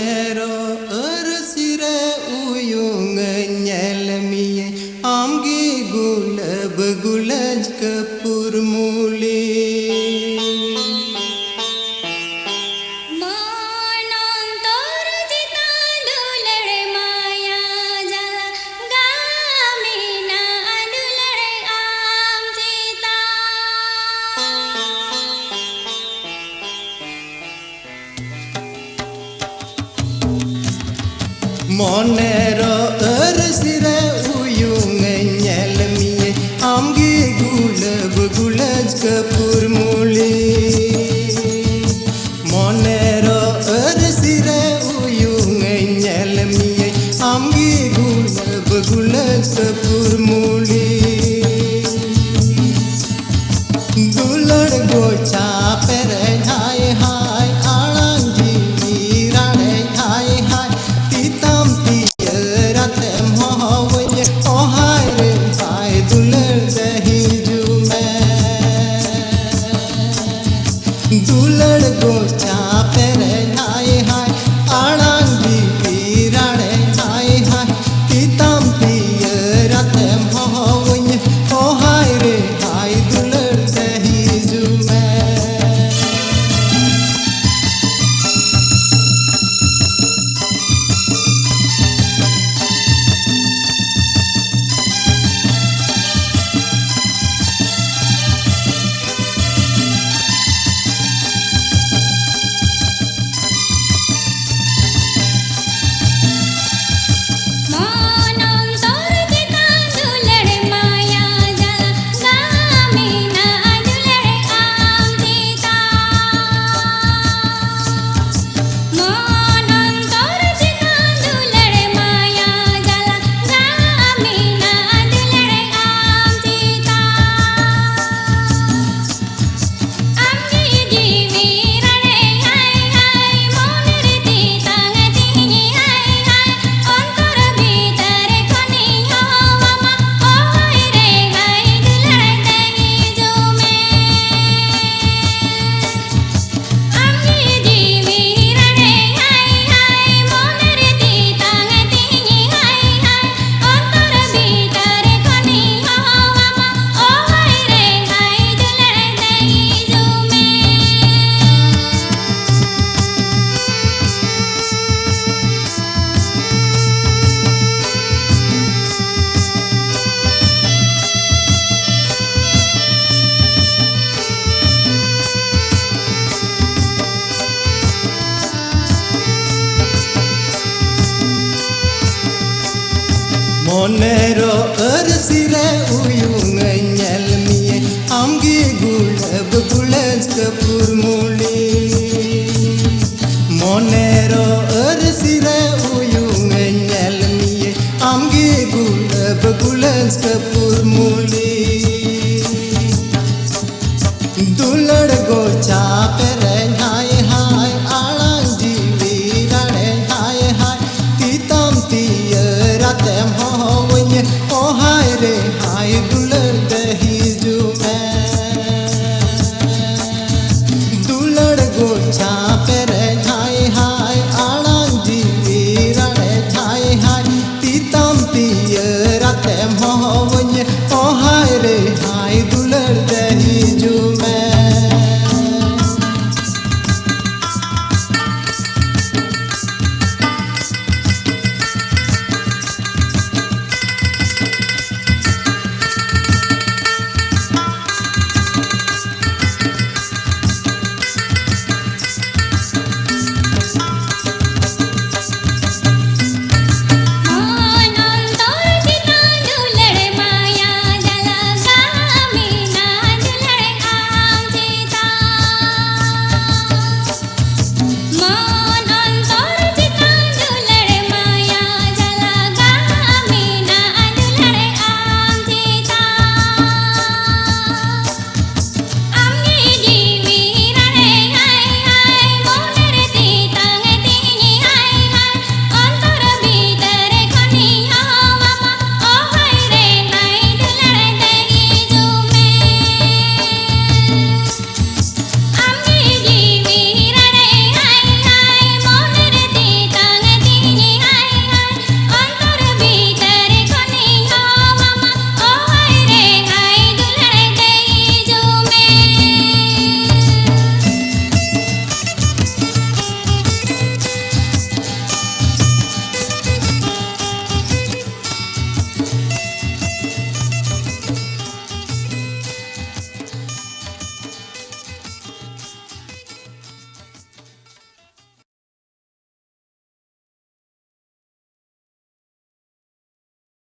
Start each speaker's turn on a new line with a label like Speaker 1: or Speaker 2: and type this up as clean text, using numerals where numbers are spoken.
Speaker 1: Monero ersire uyung nyelmiye amgi gulab gulaj kapur muli. Monero ersire uyung nyelmiye amgi gulab gulaj kapur muli. Monero ersire uyung nyelmiye amgi gulab gulaj kapur muli. Dulad gocha pere hai hai arangi rane hai hai titam tiyarate mohawye oh hai re hai dulad dahi jume. Dulad gocha pere hai hai arangi rane hai hai titam tiyarate mohawye oh hai re hai dulad dahi jume. Monero ersire uyung nyelmiye amgi gulab gulaj kapur muli.